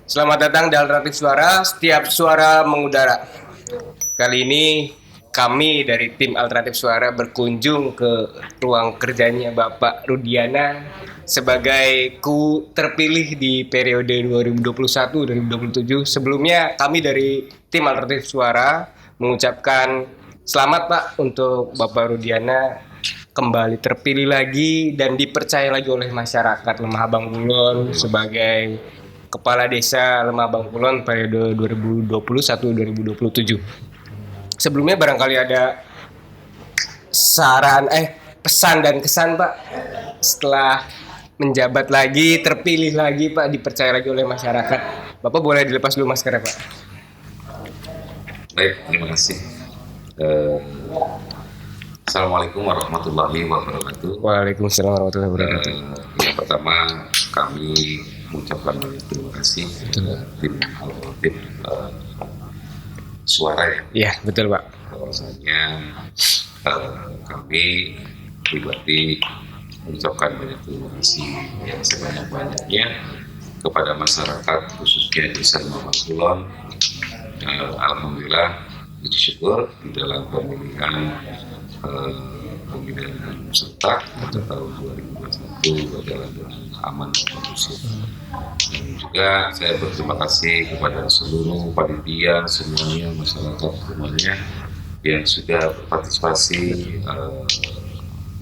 Selamat datang di Alternatif Suara, setiap suara mengudara. Kali ini kami dari tim Alternatif Suara berkunjung ke ruang kerjanya Bapak Rudiana sebagai terpilih di periode 2021-2027. Sebelumnya kami dari tim Alternatif Suara mengucapkan selamat Pak untuk Bapak Rudiana kembali terpilih lagi dan dipercaya lagi oleh masyarakat Lemah Abang Kulon sebagai Kepala Desa Lemah Abang Kulon periode 2021-2027. Sebelumnya barangkali ada pesan dan kesan Pak setelah menjabat lagi, terpilih lagi Pak, dipercaya lagi oleh masyarakat. Bapak boleh dilepas dulu maskernya Pak. Baik, terima kasih. Assalamualaikum warahmatullahi wabarakatuh. Waalaikumsalam warahmatullahi wabarakatuh. Yang pertama kami mengucapkan banyak terima kasih kepada tim Alternatif Suara ya. Iya betul Pak. Bahwasanya kami pribadi mengucapkan banyak terima kasih yang sebanyak-banyaknya kepada masyarakat khususnya Desa Lemah Abang Kulon. Alhamdulillah puji syukur di dalam pemilihan peserta pada tahun 2021 berjalan dengan aman dan kondusif. Dan juga saya berterima kasih kepada seluruh panitia semuanya, masyarakat semuanya yang sudah berpartisipasi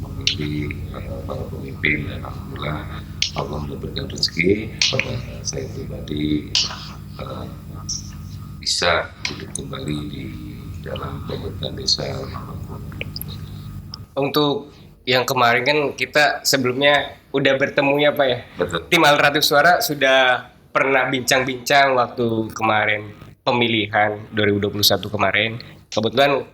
memilih para pemimpin, dan alhamdulillah Allah memberikan rezeki kepada saya pribadi bisa hidup kembali di dalam pemerintahan desa. Untuk yang kemarin kan kita sebelumnya udah bertemu ya Pak ya. Betul. Tim Alternatif Suara sudah pernah bincang-bincang waktu kemarin pemilihan 2021 kemarin. Kebetulan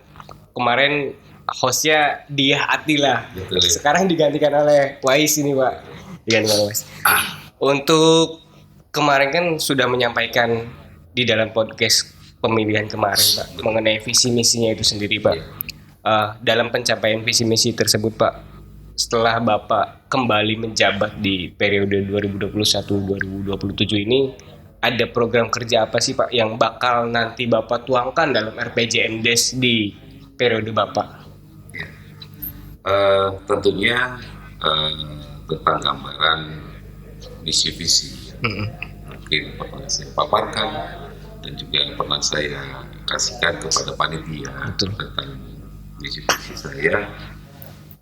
kemarin hostnya Diah Atila. Betul. Sekarang digantikan oleh Wais ini Pak. Digantikan oleh Wais. Untuk kemarin kan sudah menyampaikan di dalam podcast pemilihan kemarin Pak mengenai visi misinya itu sendiri Pak. Dalam pencapaian visi misi tersebut Pak, setelah Bapak kembali menjabat di periode 2021-2027 ini, ada program kerja apa sih Pak yang bakal nanti Bapak tuangkan dalam RPJMDes di periode Bapak? Tentunya tentang gambaran misi visi mungkin pernah saya paparkan dan juga pernah saya kasihkan kepada panitia. Betul. Tentang misi visi saya.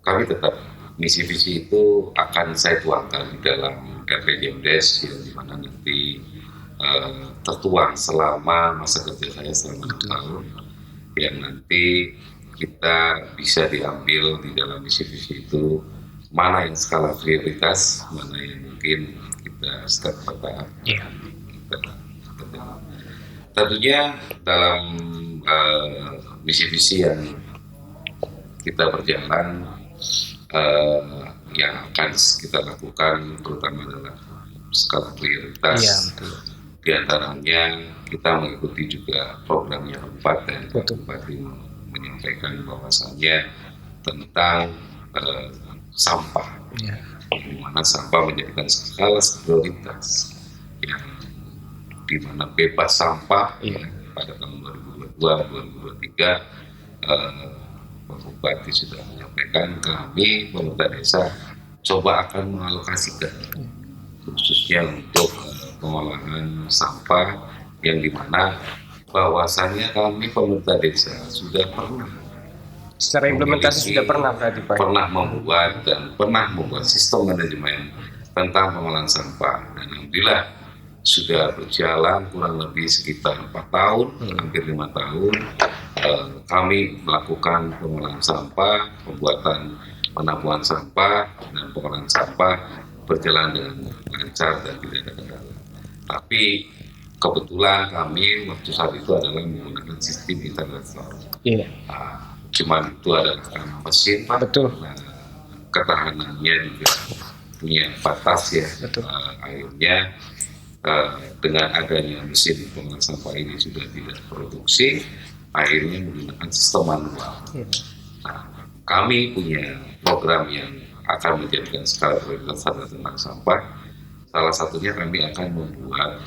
Kami tetap misi visi itu akan saya tuangkan di dalam RPJMDes yang dimana nanti tertuang selama masa kerja saya selama 6 tahun yang nanti kita bisa diambil di dalam misi visi itu mana yang skala prioritas, mana yang mungkin kita step bertahap. Tentunya dalam misi visi yang kita berjalan yang akan kita lakukan terutama adalah skala prioritas. Iya, betul. Di antaranya kita mengikuti juga program yang 4 dan Bupati menyampaikan bahwasannya tentang sampah. Iya. Di mana sampah menjadikan skala prioritas yang di mana bebas sampah pada tahun 2022-2023 Pak Bupati sudah menyampaikan kami pemerintah desa coba akan mengalokasikan khususnya untuk pengolahan sampah yang dimana bahwasannya kami pemerintah desa sudah pernah secara implementasi sudah pernah berarti Pak? Pernah membuat sistem manajemen tentang pengolahan sampah dan alhamdulillah sudah berjalan kurang lebih sekitar 4 tahun, hampir 5 tahun. Kami melakukan pengolahan sampah, pembuatan penampungan sampah dan pengolahan sampah berjalan dengan lancar dan tidak ada kendala. Tapi kebetulan kami waktu saat itu adalah menggunakan sistem internet. Cuma itu adalah karena mesin Pak. Betul. Nah, ketahanannya juga punya batas ya. Betul. Akhirnya dengan adanya mesin pengolahan sampah ini sudah tidak produksi, akhirnya menggunakan sistem manual. Nah, kami punya program yang akan menjadikan skala prioritas tentang sampah Salah satunya kami akan membuat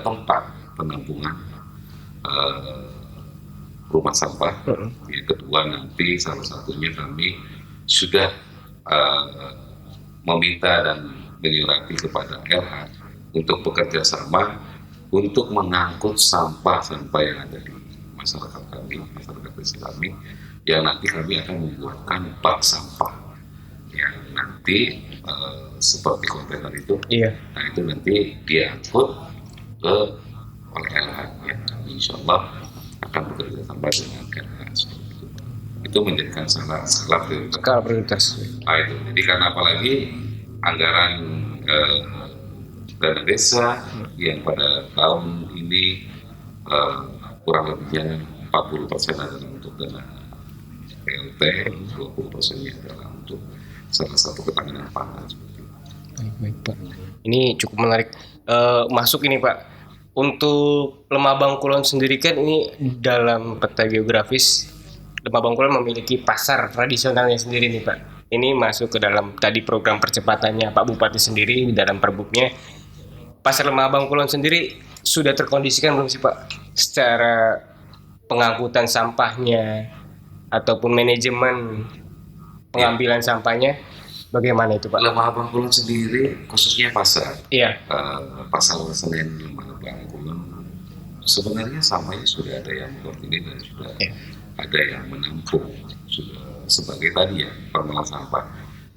tempat penampungan eh, rumah sampah. Yang kedua nanti salah satunya kami sudah eh, meminta dan menyurati kepada LH untuk bekerja sama untuk mengangkut sampah-sampah yang ada di masyarakat kami, masyarakat desa kami, yang nanti kami akan membuatkan bak sampah yang nanti seperti kontainer itu. Iya. Nah itu nanti diangkut ke oleh LH yang kami insya Allah akan bekerja sama dengan LH. Itu menjadikan skala prioritas. Skala prioritas. Nah, itu. Jadi karena apalagi anggaran dana desa yang pada tahun ini kurang lebihnya 40% adalah untuk dana PLT, 20% adalah untuk salah satu ketahanan pangan. Baik Pak. Ini cukup menarik. Masuk ini Pak. Untuk Lemah Bangkulon sendiri kan ini dalam peta geografis Lemah Bangkulon memiliki pasar tradisionalnya sendiri nih Pak. Ini masuk ke dalam tadi program percepatannya Pak Bupati sendiri di dalam perbuknya. Pasar Lemah Bangkulon sendiri sudah terkondisikan belum sih Pak? Secara pengangkutan sampahnya ataupun manajemen pengambilan sampahnya bagaimana itu Pak? Lemah Bangkulon sendiri khususnya pasar. Iya. Pasar Senen Lemah Bangkulon sebenarnya sampahnya sudah ada yang mengkoordinir dan sudah ada yang menampung sudah sebagai tadi ya pengelola sampah.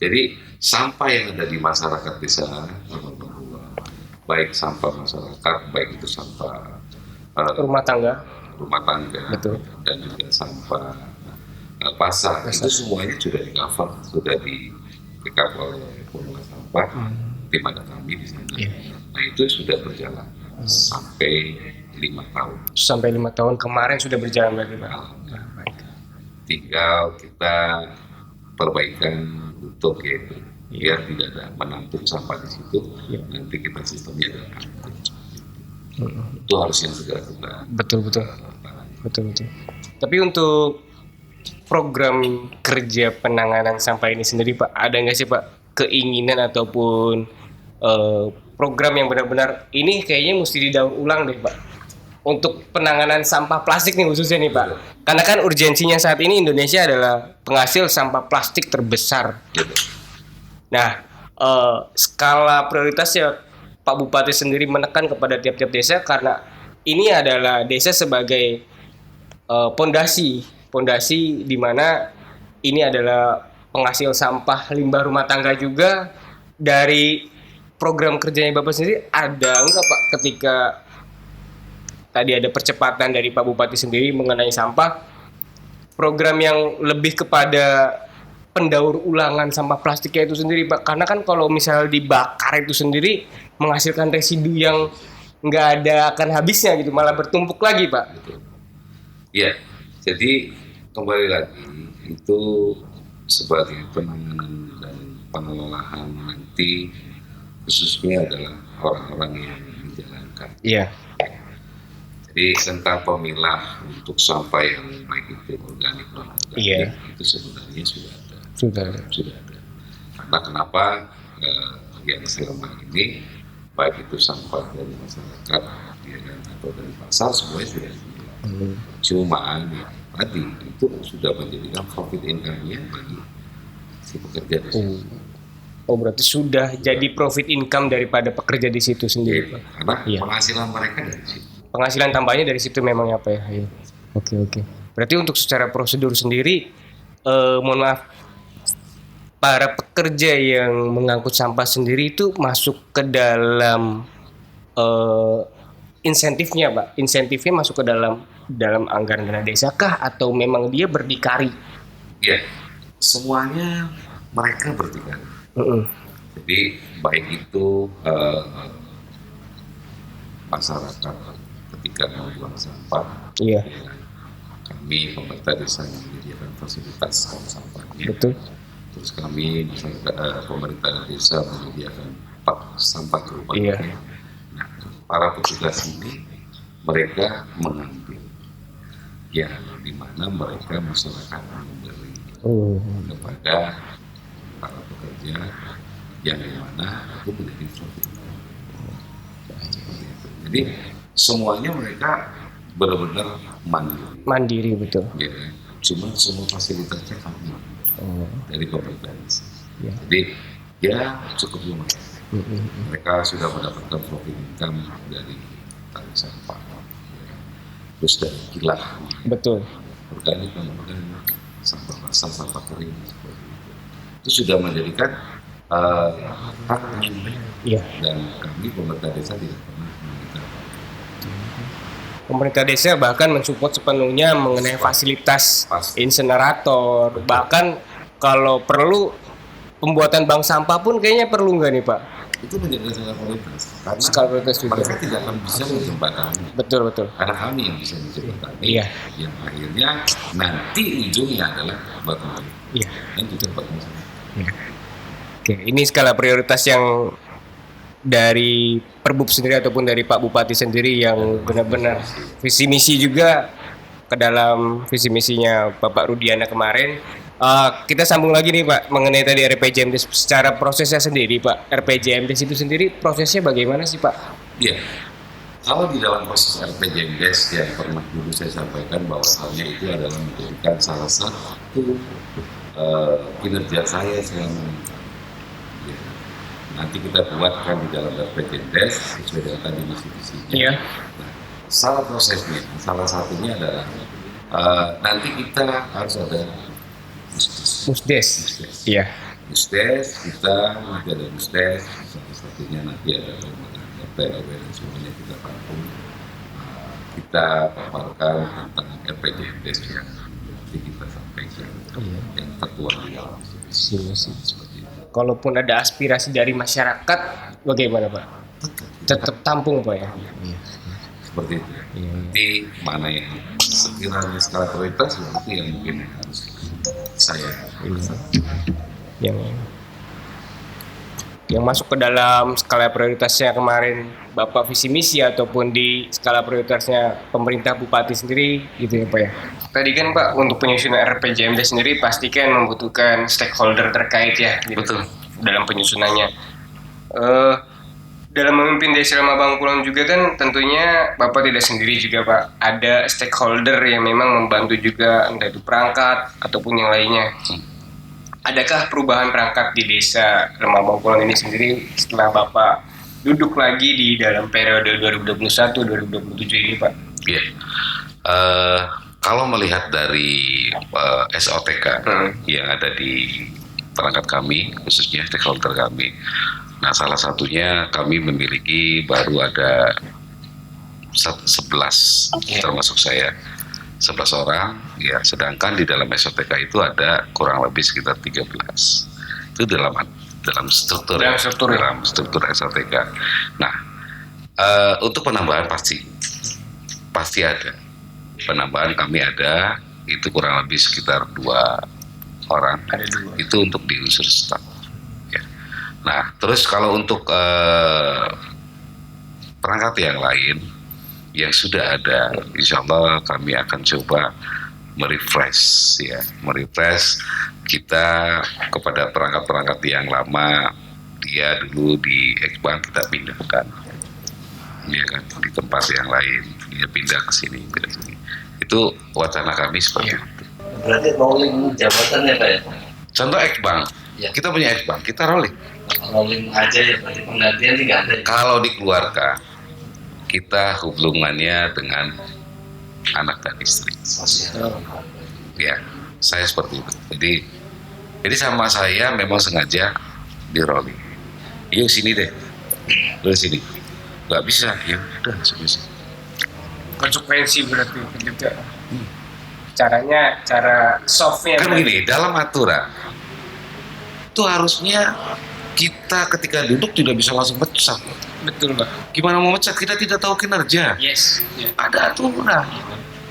Jadi sampah yang ada di masyarakat desa Lemah Bangkulon, baik sampah masyarakat, baik itu sampah Rumah tangga, betul, dan juga sampah pasar, itu semuanya sudah di cover, sudah di backup oleh pengelola sampah di mana kami di sana. Nah itu sudah berjalan sampai 5 tahun. Sampai 5 tahun kemarin sudah berjalan berarti Pak. Tinggal kita perbaikan untuk yaitu biar tidak ada menampung sampah di situ. Nanti kita sistemnya ada angkut. Itu harus yang segera kita. Betul. Tapi untuk program kerja penanganan sampah ini sendiri Pak, ada nggak sih Pak keinginan ataupun program yang benar-benar ini kayaknya mesti didaur ulang deh Pak untuk penanganan sampah plastik nih khususnya nih Pak, karena kan urgensinya saat ini Indonesia adalah penghasil sampah plastik terbesar. Nah, skala prioritasnya Pak Bupati sendiri menekan kepada tiap-tiap desa karena ini adalah desa sebagai pondasi di mana ini adalah penghasil sampah limbah rumah tangga juga. Dari program kerjanya Bapak sendiri ada enggak Pak ketika tadi ada percepatan dari Pak Bupati sendiri mengenai sampah, program yang lebih kepada pendaur ulangan sampah plastiknya itu sendiri Pak, karena kan kalau misal dibakar itu sendiri menghasilkan residu yang nggak ada akan habisnya gitu, malah bertumpuk lagi Pak. Ya, jadi kembali lagi itu sebagai penanganan dan pengelolaan nanti khususnya adalah orang-orang yang menjalankan. Iya. Jadi tentang pemilah untuk sampah yang baik itu organik non organik itu sebenarnya sudah ada. Sudah ada. Karena kenapa yang selama ini baik itu sampah dari masyarakat atau dari pasar semuanya sudah ada. Cuma ya, tadi itu sudah menjadikan profit income-nya bagi si pekerja di situ. Oh berarti sudah jadi profit income daripada pekerja di situ sendiri. Karena penghasilan mereka dari situ. Penghasilan tambahnya dari situ memang apa ya? Oke. Berarti untuk secara prosedur sendiri, mohon maaf, para pekerja yang mengangkut sampah sendiri itu masuk ke dalam insentifnya Pak? Insentifnya masuk ke dalam anggaran dana desa kah atau memang dia berdikari? Ya, semuanya mereka berdikari. Jadi baik itu masyarakat ketika membuang sampah, kami pemerintah desa menyediakan fasilitas sampahnya. Betul. Terus kami pemerintah desa menyediakan sampah kerupaannya. Nah, para petugas ini mereka mengambil, ya di mana mereka masyarakat memberi kepada para pekerja yang mana itu menjadi profit. Jadi semuanya mereka benar-benar Mandiri betul. ya, cuma semua fasilitasnya kami dari pemerintah desa. Ya. Jadi ya cukup lumayan. Mereka sudah mendapatkan profit income dari tali sampah, terus dari kilat Betul. organik dan organik, sampah basah, sampah kering, itu sudah menjadikan hak kami. Iya. Dan kami pemerintah desa tidak pernah meminta. Pemerintah desa bahkan mensupport sepenuhnya mengenai fasilitas Pasti. insenerator, bahkan kalau perlu pembuatan bank sampah pun kayaknya perlu nggak nih Pak? Itu menjadi skala prioritas karena Skala prioritas juga. mereka tidak akan bisa menjembatani. Betul betul. Karena kami yang bisa menjembatani. Iya. Yang akhirnya nanti ujungnya adalah batu Iya. dan juga batu sampah. Oke, ini skala prioritas yang dari Perbub sendiri ataupun dari Pak Bupati sendiri yang benar-benar visi misi juga ke dalam visi misinya Bapak Rudiana kemarin. Kita sambung lagi nih Pak mengenai tadi RPJMDes secara prosesnya sendiri Pak. RPJMDes itu sendiri prosesnya bagaimana sih Pak? Iya. Kalau di dalam proses RPJMDes yang pernah dulu saya sampaikan bahwasannya itu adalah menjadikan salah satu kinerja saya selama ini. Ya. Nanti kita buatkan di dalam RPJMDes sesuai dengan tadi misi-misinya. Iya. Nah, salah prosesnya, salah satunya adalah nanti kita harus ada Musdes. Iya. Musdes, kita nanti ada Musdes, salah satunya nanti ada RT, RW dan semuanya kita tampung. Kita paparkan tentang RPJMDes yang nanti kita sampaikan yang tertuang di dalam Misi. seperti itu. Kalaupun ada aspirasi dari masyarakat, bagaimana Pak? Tetap tampung Pak ya? Seperti itu. Iya. Nanti mana yang sekiranya skala prioritas itu yang mungkin harus saya yang masuk ke dalam skala prioritasnya kemarin Bapak visi misi ataupun di skala prioritasnya pemerintah Bupati sendiri gitu ya Pak ya. Tadi kan Pak untuk penyusunan RPJMD sendiri pastikan membutuhkan stakeholder terkait ya gitu, Betul. dalam penyusunannya. Dalam memimpin Desa Ramah Bangkulang juga kan tentunya Bapak tidak sendiri juga Pak. Ada stakeholder yang memang membantu juga entah itu perangkat ataupun yang lainnya. Adakah perubahan perangkat di Desa Ramah Bangkulang ini sendiri setelah Bapak duduk lagi di dalam periode 2021-2027 ini Pak? Iya. Kalau melihat dari SOTK yang ada di perangkat kami, khususnya stakeholder kami, nah salah satunya kami memiliki baru ada 11 termasuk saya 11 orang ya, sedangkan di dalam SOTK itu ada kurang lebih sekitar 13 itu dalam struktur dalam struktur SOTK. Nah untuk penambahan pasti ada penambahan, kami ada itu kurang lebih sekitar 2 orang itu untuk di unsur staf. Nah, terus kalau untuk perangkat yang lain yang sudah ada, insya Allah kami akan coba merefresh kita kepada perangkat-perangkat yang lama. Dia dulu di Ekbang kita pindahkan, ya kan, di tempat yang lain dia pindah ke sini. Itu wacana kami seperti itu. Berarti rolling jabatan ya Pak ya? Contoh Ekbang, kita punya Ekbang, kita rolling. Rolling aja ya, berarti penggantian tidak ada ya? Kalau dikeluarkan, kita hubungannya dengan anak dan istri. Ya, saya seperti itu. Jadi sama saya memang sengaja di rolling. Yuk sini deh, lu sini. Gak bisa, ya udah sini. Konsekuensi berarti juga. Caranya, cara softnya. Kan begini, dalam aturan itu harusnya kita ketika duduk tidak bisa langsung pecat. Betul Pak. Gimana mau pecat? Kita tidak tahu kinerja. Yes. Yeah. Ada aturan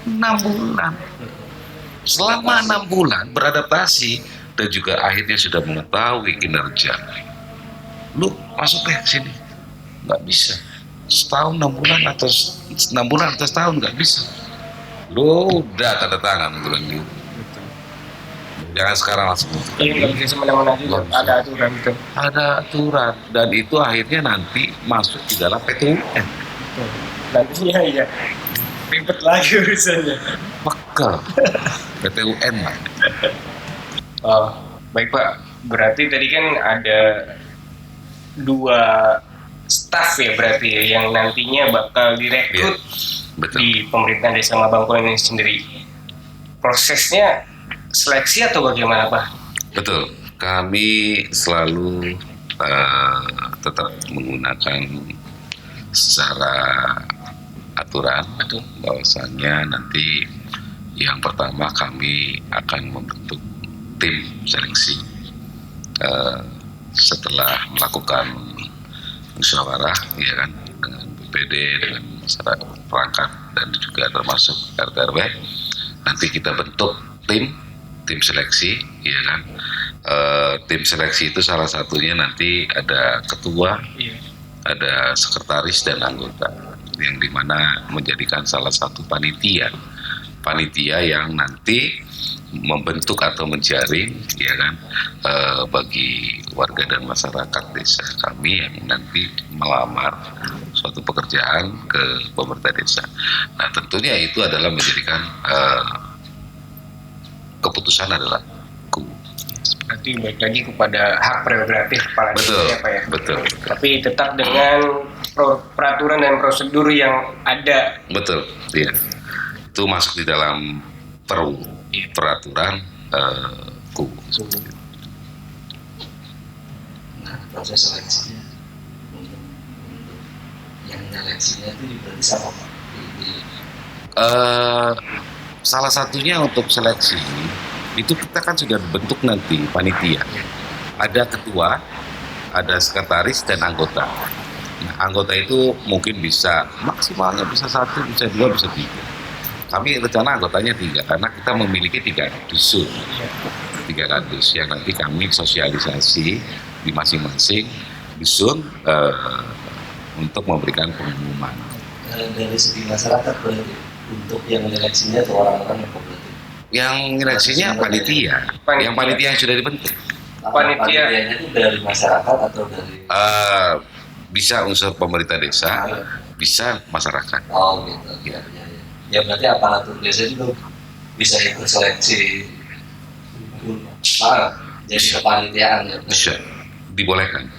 6 bulan. Selama 6 bulan beradaptasi dan juga akhirnya sudah mengetahui kinerja. Lu masuk ke sini, nggak bisa. Setahun 6 bulan atau 6 bulan atau setahun nggak bisa. Lu udah tanda tangan bulan ini. Jangan sekarang langsung. Iya, nggak bisa semena-mena juga. Nggak bisa. Ada aturan itu. Ada aturan dan itu akhirnya nanti masuk di dalam PT UN. Nantinya iya. Ribet lagi urusannya. Pekel. PT UN lah. Oh, baik Pak. Berarti tadi kan ada 2 staf ya berarti ya, yang nantinya bakal direkrut Betul. di pemerintahan Desa Mabangkol ini sendiri. Prosesnya seleksi atau bagaimana Pak? Betul. Kami selalu tetap menggunakan secara aturan Betul. bahwasannya nanti yang pertama kami akan membentuk tim seleksi setelah melakukan musyawarah ya kan dengan BPD, dengan masyarakat perangkat dan juga termasuk RT RW. Nanti kita bentuk tim seleksi ya kan. Tim seleksi itu salah satunya nanti ada ketua, Iya. ada sekretaris dan anggota, yang dimana menjadikan salah satu panitia yang nanti membentuk atau menjaring ya kan bagi warga dan masyarakat desa kami yang nanti melamar suatu pekerjaan ke pemerintah desa. Nah tentunya itu adalah menjadikan keputusan adalah Berarti baik lagi kepada hak prerogatif kepala desa betul, ya Pak ya. betul, Tapi tetap dengan peraturan dan prosedur yang ada. betul, ya. Itu masuk di dalam peraturan Nah, proses seleksinya yang seleksinya itu berarti sama Pak? Salah satunya untuk seleksi itu kita kan sudah bentuk nanti panitia. Ada ketua, ada sekretaris dan anggota. Nah, anggota itu mungkin bisa maksimalnya bisa 1, bisa 2, bisa 3. Kami rencana anggotanya 3 karena kita memiliki 3 dusun, 3 kadus yang nanti kami sosialisasi di masing-masing dusun untuk memberikan pengumuman. Dari segi masyarakat berarti untuk yang menyeleksinya atau orang-orang yang berarti Yang seleksinya panitia, yang panitia yang sudah dibentuk. panitianya itu dari masyarakat atau dari Bisa unsur pemerintah desa, bisa masyarakat. oh gitu ya berarti aparatur desa juga bisa ikut seleksi jadi kepanitiaan ya Bisa dibolehkan.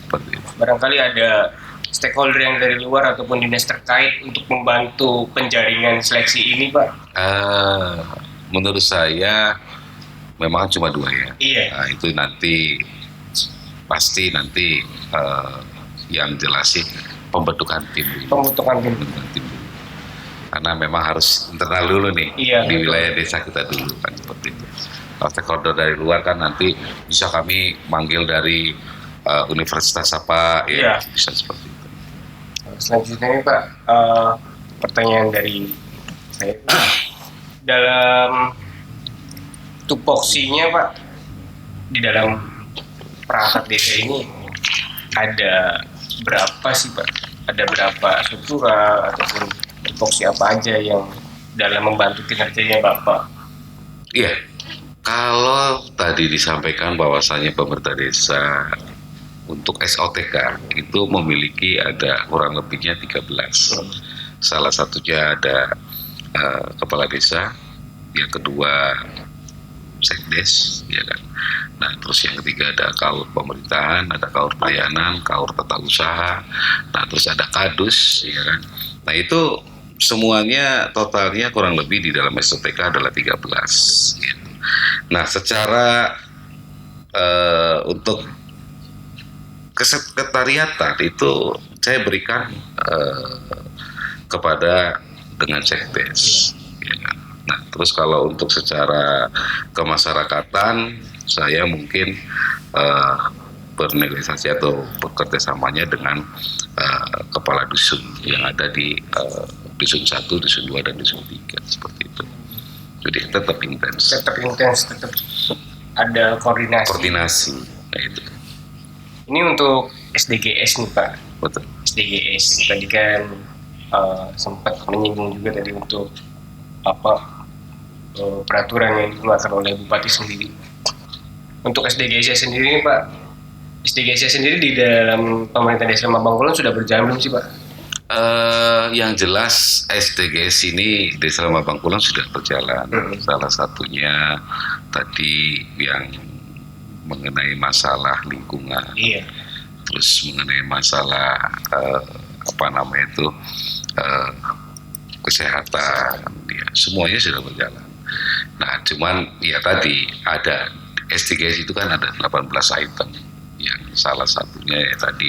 Seperti itu. Barangkali ada stakeholder yang dari luar ataupun dinas terkait untuk membantu penjaringan seleksi ini Pak. Menurut saya memang cuma 2 ya. Iya. Nah, itu nanti pasti nanti yang jelasin pembentukan tim dulu. Pembentukan tim. Pembentukan tim dulu. Karena memang harus internal dulu nih Iya, di betul. wilayah desa kita dulu kan seperti itu. Kalau stakeholder dari luar kan nanti bisa kami manggil dari universitas apa ya, Iya. bisa seperti itu. Selanjutnya nih Pak, pertanyaan dari saya. Dalam tupoksinya Pak, di dalam perangkat desa ini ada berapa sih Pak? Ada berapa struktural ataupun tupoksi apa aja yang dalam membantu kinerjanya Bapak? Iya, kalau tadi disampaikan bahwasanya pemerintah desa untuk SOTK itu memiliki ada kurang lebihnya 13. Salah satunya ada kepala desa, yang kedua sekdes, ya kan. Nah, terus yang ketiga ada kaur pemerintahan, ada kaur pelayanan, kaur tata usaha. Nah, terus ada kadus, ya kan. Nah, itu semuanya totalnya kurang lebih di dalam SOTK adalah 13. Ya. Nah, secara untuk kesekretariatan itu saya berikan kepada dengan sekdes. Ya kan? Nah, terus kalau untuk secara kemasyarakatan, saya mungkin bernegosiasi atau bekerjasamanya dengan kepala dusun yang ada di dusun 1, dusun 2, dan dusun 3 seperti itu. Jadi tetap intens. Tetap ada koordinasi. Nah, itu Ini untuk SDGs nih Pak. betul. SDGs tadi kan sempat menyinggung juga tadi untuk apa peraturan yang dikeluarkan oleh Bupati sendiri. Untuk SDGs sendiri nih Pak, SDGs sendiri di dalam pemerintah desa Mabangkulon sudah berjalan belum sih Pak? Yang jelas SDGs ini Desa Mabangkulon sudah berjalan. Salah satunya tadi yang mengenai masalah lingkungan, Iya. terus mengenai masalah kesehatan, ya, semuanya sudah berjalan. Nah, cuman ya tadi ada SDGs itu kan ada 18 item, yang salah satunya ya tadi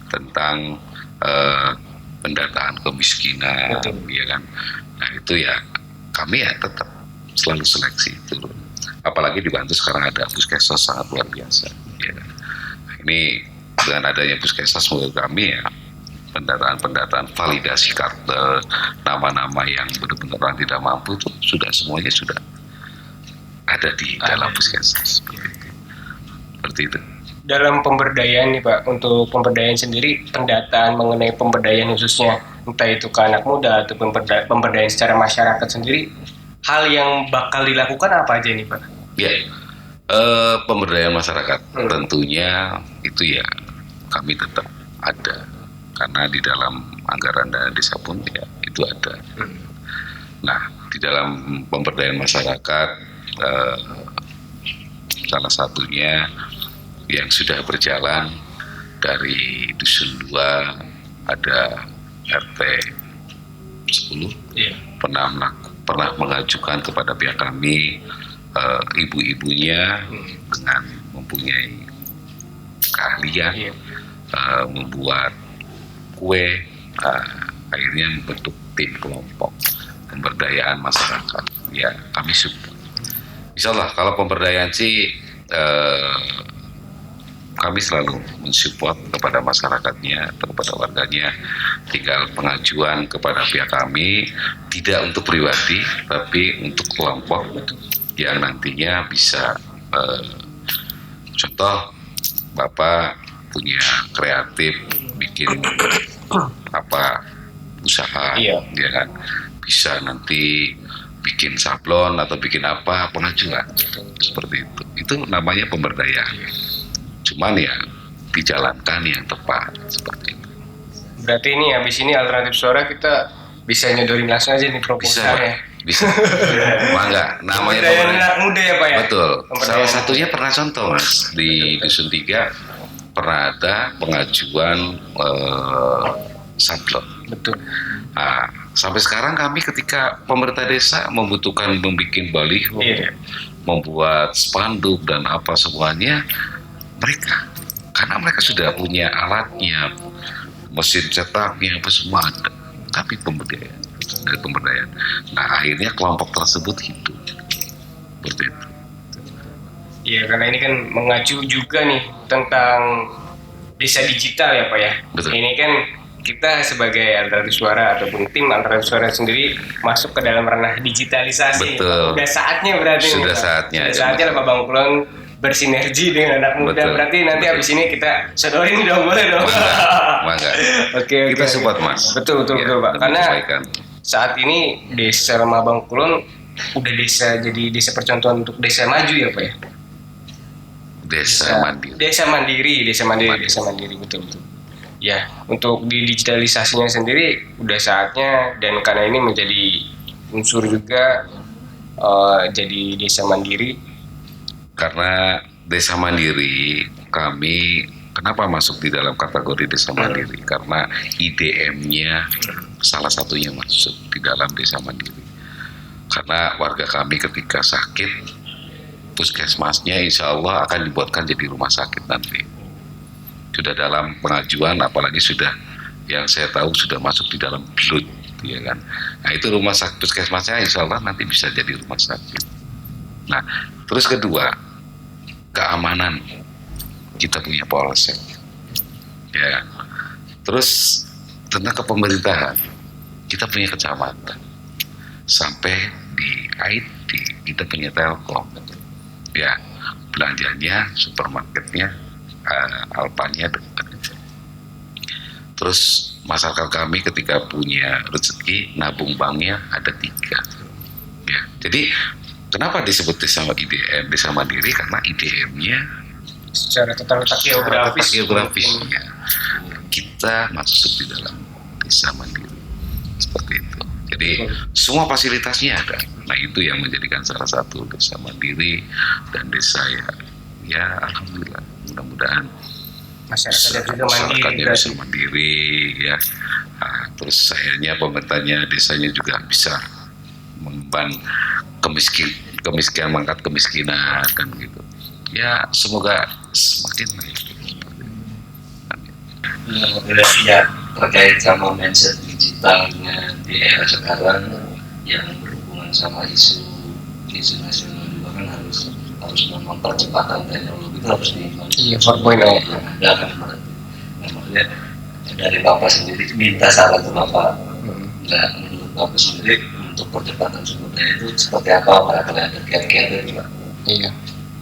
tentang pendataan kemiskinan, Betul. ya kan. Nah itu ya kami ya tetap selalu seleksi itu, apalagi dibantu sekarang ada puskesmas sangat luar biasa, ya kan. Nah, ini dengan adanya puskesmas menurut kami ya pendataan validasi kartu nama-nama yang benar-benar orang tidak mampu itu semuanya sudah ada di dalam puskesmas seperti itu. Dalam pemberdayaan nih Pak, untuk pemberdayaan sendiri, pendataan mengenai pemberdayaan khususnya, entah itu ke anak muda ataupun pemberdayaan secara masyarakat sendiri, hal yang bakal dilakukan apa aja nih Pak? Ya, pemberdayaan masyarakat tentunya itu ya kami tetap ada, karena di dalam anggaran dana desa pun ya itu ada. Nah, di dalam pemberdayaan masyarakat salah satunya yang sudah berjalan dari Dusun 2 ada RT 10 pernah mengajukan kepada pihak kami ibu-ibunya dengan mempunyai keahlian membuat kue, akhirnya membentuk tim kelompok pemberdayaan masyarakat. Ya kami support. Insya Allah kalau pemberdayaan sih kami selalu mensupport kepada masyarakatnya atau kepada warganya, tinggal pengajuan kepada pihak kami tidak untuk pribadi tapi untuk kelompok yang nantinya bisa contoh Bapak punya kreatif bikin usaha, ya kan, bisa nanti bikin sablon atau bikin pengajuan seperti itu namanya pemberdayaan. Cuman ya dijalankan yang tepat seperti itu. Berarti ini habis ini Alternatif Suara kita bisa nyodorin langsung aja nih proposalnya. Bisa. Mangga, namanya pemberdayaan anak muda ya Pak ya? Betul. Salah satunya pernah contoh Mas di Dusun 3 pernah ada pengajuan sablon. Betul. Nah, sampai sekarang kami ketika pemerintah desa membutuhkan membuat baliho, membuat spanduk dan apa semuanya, karena mereka sudah punya alatnya, mesin cetaknya apa semua ada, tapi pemberdayaan. Nah akhirnya kelompok tersebut hidup seperti itu. Iya, karena ini kan mengacu juga nih tentang desa digital ya Pak ya. Betul. Ini kan kita sebagai Alternatif Suara ataupun tim Alternatif Suara sendiri masuk ke dalam ranah digitalisasi. Betul. Sudah saatnya berarti. Sudah nih, saatnya. Sudah saatnya lah Pak Bangkulon bersinergi dengan anak muda. Betul. Berarti nanti habis ini kita sodorin dong, boleh dong. Mangga. Oke. Kita support Mas. Betul Ya, Pak. Karena kebaikan. saat ini desa Mabangkulon udah jadi desa percontohan untuk desa maju ya Pak ya. Desa mandiri. Desa mandiri betul. Ya, untuk di digitalisasinya sendiri udah saatnya, dan karena ini menjadi unsur juga jadi desa mandiri. Karena desa mandiri kami kenapa masuk di dalam kategori desa mandiri? Karena IDM-nya salah satunya masuk di dalam desa mandiri. Karena warga kami ketika sakit, puskesmasnya insya Allah akan dibuatkan jadi rumah sakit nanti. Sudah dalam pengajuan, apalagi sudah yang saya tahu sudah masuk di dalam BLUT, ya kan. Nah itu rumah sakit puskesmasnya insya Allah nanti bisa jadi rumah sakit. Nah terus kedua, keamanan, kita punya polsek, ya. Terus tentang kepemerintahan, kita punya kecamatan, sampai di IT kita punya Telkom, ya. Belanjanya, supermarketnya, Alpanya dekat. Terus masyarakat kami ketika punya rezeki, nabung banknya ada 3, ya. Jadi Kenapa disebut desa IDM, desa mandiri? Karena IDM-nya Secara tata letak geografisnya kita masuk di dalam desa mandiri seperti itu. Jadi semua fasilitasnya ada. Nah itu yang menjadikan salah satu desa mandiri dan desa ya alhamdulillah, mudah-mudahan masyarakatnya bisa mandiri ya. Nah, terus sayangnya pemerintahnya desanya juga bisa mengemban kemiskinan, mengangkat kemiskinan kan gitu. Ya semoga semakin baik. Ya, terkait sama mindset digitalnya di era sekarang yang berhubungan sama isu nasional juga kan harus memang percepatan teknologi itu harus Iya, 4.0 ada kan berarti. Nah, maksudnya dari Bapak sendiri minta saran ke Bapak. Nah, menurut Bapak sendiri untuk percepatan sumbernya itu seperti apa? Barangkali ada kiat-kiatnya juga. Iya.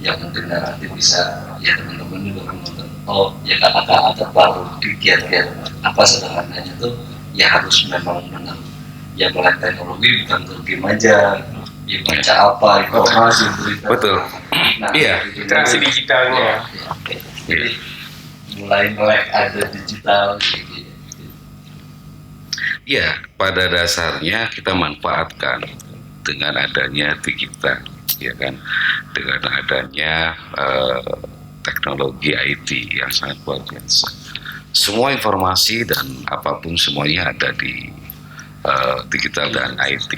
Yang mungkin nanti bisa ya teman-teman juga kan nonton. Oh ya kata-kata ada baru di kiat-kiat apa sederhananya tuh ya harus memang benar. Ya melek teknologi bukan ke game aja. Ya baca apa informasi berita. Betul. Nah, Iya. Literasi digitalnya. Ya, oke. Jadi mulai melek ada digital gitu. Ya, pada dasarnya kita manfaatkan dengan adanya digital, ya kan, dengan adanya teknologi IT yang sangat luar biasa. Semua informasi dan apapun semuanya ada di digital dan IT.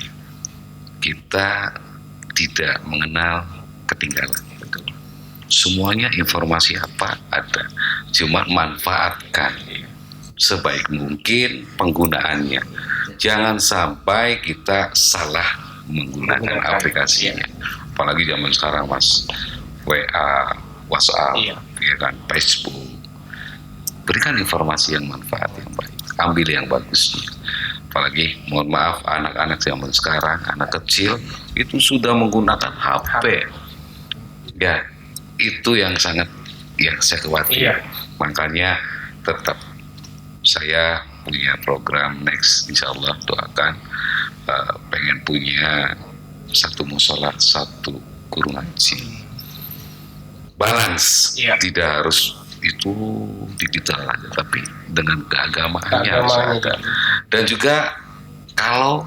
Kita tidak mengenal ketinggalan. Semuanya informasi apa ada, cuma manfaatkan sebaik mungkin penggunaannya. Jangan sampai kita salah menggunakan aplikasinya. Apalagi zaman sekarang Mas, WA, WhatsApp, ya kan, Facebook. Berikan informasi yang manfaat yang baik, ambil yang bagusnya. Apalagi mohon maaf anak-anak zaman sekarang, anak kecil itu sudah menggunakan HP. Ya, itu yang sangat yang saya khawatir. Makanya tetap saya punya program next, insya Allah doakan pengen punya satu musola, satu guru ngaji, balance, tidak harus itu digital aja, tapi dengan keagamaannya harus ada. Dan juga kalau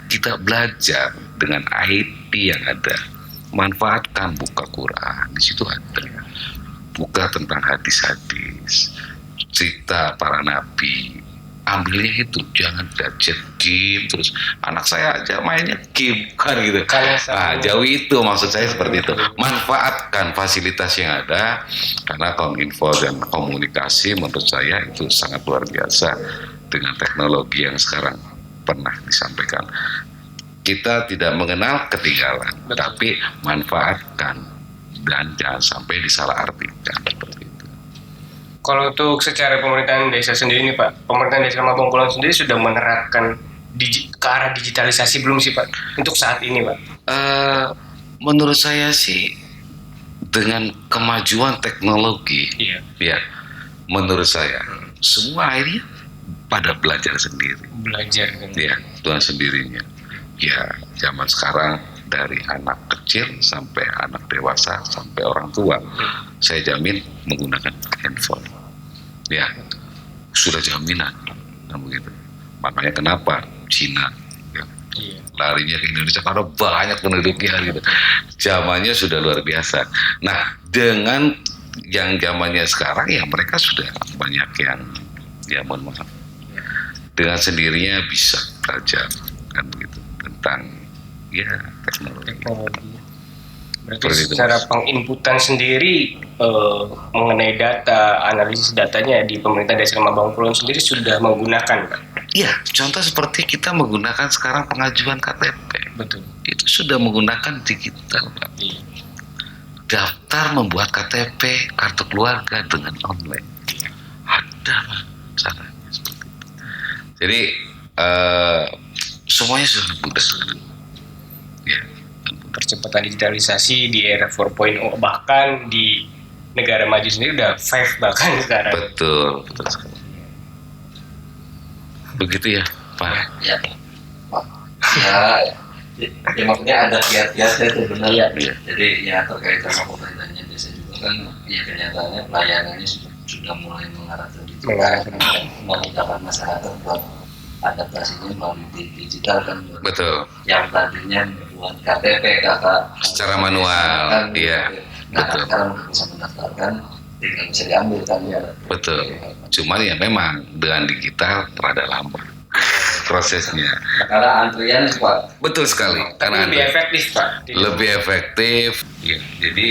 kita belajar dengan IT yang ada, manfaatkan buka Quran, di situ ada, buka tentang hadis-hadis, cerita para nabi, ambilnya itu, jangan gadget game terus. Anak saya aja mainnya game kan gitu. Nah, jauhi itu, maksud saya seperti itu. Manfaatkan fasilitas yang ada, karena kominfo dan komunikasi menurut saya itu sangat luar biasa dengan teknologi yang sekarang pernah disampaikan. Kita tidak mengenal ketinggalan, tapi manfaatkan dan jangan sampai disalahartikan seperti itu. Kalau untuk secara pemerintahan desa sendiri nih Pak, pemerintahan desa Mabang Kulon sendiri sudah menerapkan ke arah digitalisasi belum sih Pak untuk saat ini Pak? Menurut saya sih dengan kemajuan teknologi, ya menurut saya semua akhirnya pada belajar sendiri. Ya, Tuhan sendirinya. Ya, zaman sekarang dari anak kecil sampai anak dewasa sampai orang tua, saya jamin menggunakan handphone. Ya, sudah jaminan, nah begitu. Makanya kenapa Cina ya, larinya ke Indonesia karena banyak penduduknya gitu. Zamannya sudah luar biasa. Nah, dengan yang zamannya sekarang ya mereka sudah banyak yang ya mohon maaf dengan sendirinya bisa belajar kan begitu tentang ya teknologi. Berarti secara penginputan sendiri mengenai data, analisis datanya di pemerintah desa Mabang Kulon sendiri sudah menggunakan Pak? Iya, contoh seperti kita menggunakan sekarang pengajuan KTP. Betul. Itu sudah menggunakan digital Pak. Daftar membuat KTP, kartu keluarga dengan online. Ada Pak caranya seperti itu. Jadi semuanya sudah mudah. Ya, percepatan digitalisasi di era 4.0 bahkan di negara maju sendiri udah 5 bahkan sekarang. Betul sekali. Begitu ya Pak. Ya, Pak. Ya, Ya maksudnya ada kiat-kiatnya itu benar. Iya. Jadi ya terkait sama pemerintahnya desa juga kan, ya kenyataannya pelayanannya sudah mulai mengarah ke digital, memudahkan masyarakat buat adaptasinya melalui digital kan. Betul. Yang tadinya buat KTP kakak Secara manual, iya. Nah Betul. sekarang udah bisa mendaftarkan, tinggal bisa diambil kan ya. Betul. Cuman ya memang dengan digital rada lambat prosesnya. Nah, karena antrian kuat. Betul sekali. Tapi Karena lebih efektif, Pak. lebih efektif. Ya, jadi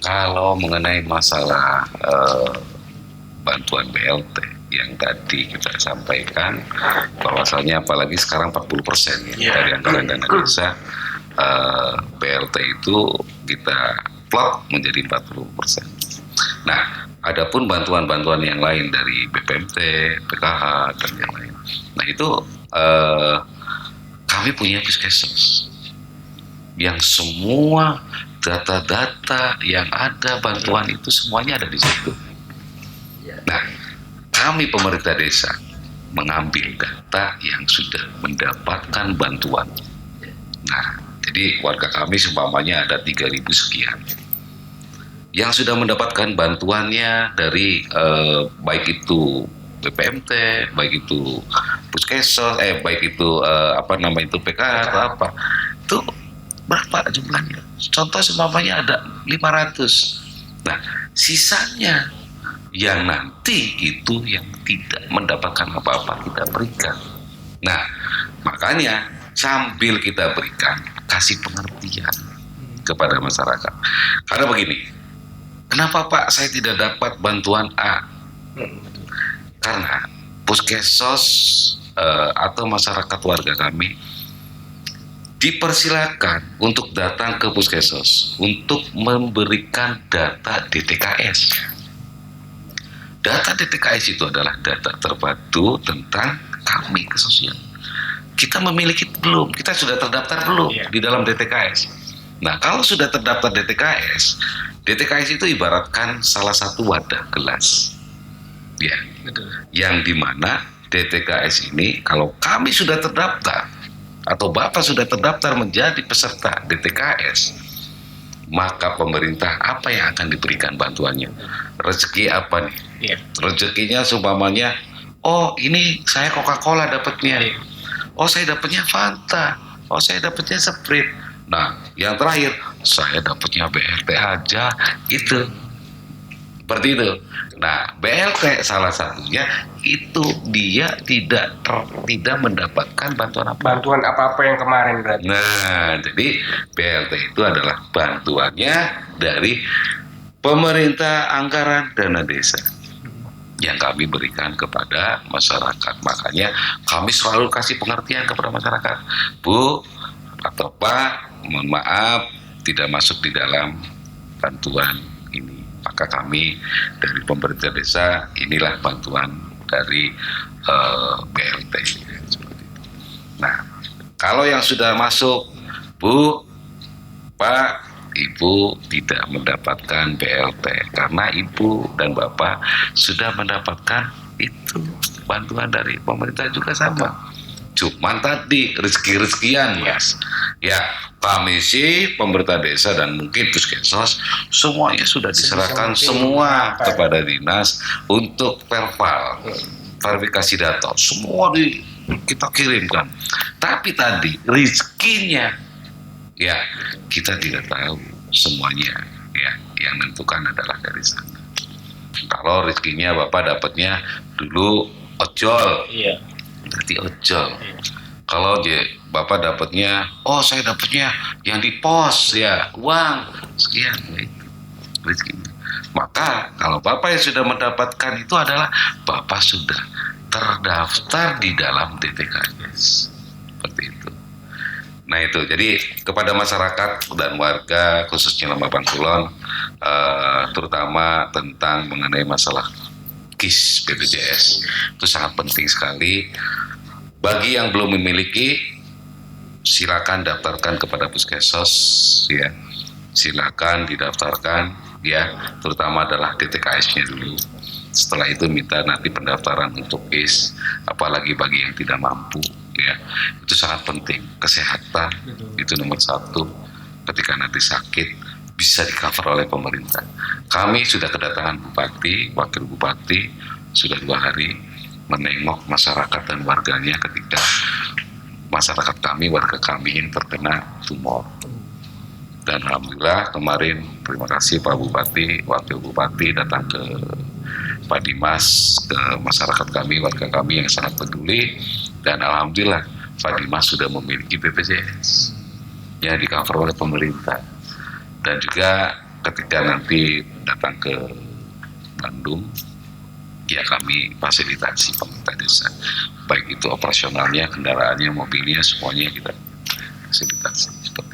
kalau mengenai masalah bantuan BLT yang tadi kita sampaikan, bahwasanya apalagi sekarang 40% dari anggaran dana desa BLT itu kita plot menjadi 40%. Nah, adapun bantuan-bantuan yang lain dari BPMT, PKH dan yang lain. Nah, itu kami punya puskesmas yang semua data-data yang ada bantuan itu semuanya ada di situ. Nah, kami pemerintah desa mengambil data yang sudah mendapatkan bantuan. Nah, jadi warga kami seumpamanya ada 3.000 sekian yang sudah mendapatkan bantuannya dari baik itu BPMT, baik itu puskesmas, baik itu PKH atau apa, itu berapa jumlahnya? Contoh seumpamanya ada 500. Nah, sisanya yang nanti itu yang tidak mendapatkan apa-apa kita berikan. Nah, makanya sambil kita berikan, kasih pengertian kepada masyarakat. Karena begini, kenapa Pak saya tidak dapat bantuan A? Karena puskesmas atau masyarakat warga kami dipersilakan untuk datang ke puskesmas untuk memberikan data DTKS. Data DTKS itu adalah data terpadu tentang kami ke sosial. Kita memiliki belum? Kita sudah terdaftar belum di dalam DTKS? Nah, kalau sudah terdaftar DTKS, DTKS itu ibaratkan salah satu wadah gelas. Ya, yang dimana DTKS ini kalau kami sudah terdaftar atau Bapak sudah terdaftar menjadi peserta DTKS, maka pemerintah apa yang akan diberikan bantuannya? Rezeki apa nih? Rezekinya seumpamanya, oh ini saya Coca-Cola dapatnya, oh saya dapatnya Fanta, oh saya dapatnya Sprite. Nah, yang terakhir saya dapatnya BLT aja, itu seperti itu. Nah, BLT salah satunya itu dia tidak mendapatkan bantuan apa? Bantuan apa-apa yang kemarin berarti. Nah, jadi BLT itu adalah bantuannya dari pemerintah anggaran dana desa yang kami berikan kepada masyarakat. Makanya kami selalu kasih pengertian kepada masyarakat, Bu atau Pak, mohon maaf tidak masuk di dalam bantuan ini. Maka kami dari pemerintah desa, inilah bantuan dari BLT. Seperti itu. Nah, kalau yang sudah masuk, Bu, Pak, Ibu tidak mendapatkan BLT karena Ibu dan Bapak sudah mendapatkan itu bantuan dari pemerintah juga sama. Cuman tadi rezeki-rezekian, Mas. Ya, kami sih pemerintah desa dan mungkin puskesmas semuanya sudah diserahkan semua kepada dinas untuk verifikasi data. Semua kita kirimkan. Tapi tadi rezekinya ya kita tidak tahu semuanya, ya yang menentukan adalah dari sana. Kalau rezekinya Bapak dapatnya dulu ojol, berarti ojol. Kalau Bapak dapatnya, oh saya dapatnya yang di pos ya uang sekian, itu rezekinya. Maka kalau Bapak yang sudah mendapatkan itu adalah Bapak sudah terdaftar di dalam DTKS, seperti itu. Nah itu, jadi kepada masyarakat dan warga khususnya Lembah Kulon, terutama tentang mengenai masalah KIS BPJS itu sangat penting sekali. Bagi yang belum memiliki, silakan daftarkan kepada puskesmas, ya, silakan didaftarkan, ya, terutama adalah DTKS-nya dulu. Setelah itu minta nanti pendaftaran untuk KIS, apalagi bagi yang tidak mampu. ya itu sangat penting. Kesehatan itu nomor satu. Ketika nanti sakit bisa di cover oleh pemerintah. Kami sudah kedatangan bupati, wakil bupati sudah 2 hari menengok masyarakat dan warganya ketika masyarakat kami, warga kami ini terkena tumor. Dan alhamdulillah kemarin terima kasih Pak Bupati, wakil bupati datang ke Pak Dimas, ke masyarakat kami, warga kami yang sangat peduli, dan alhamdulillah Pak Dimas sudah memiliki BPJS yang di cover oleh pemerintah. Dan juga ketika nanti datang ke Bandung, ya kami fasilitasi pemerintah desa, baik itu operasionalnya, kendaraannya, mobilnya, semuanya kita fasilitasi seperti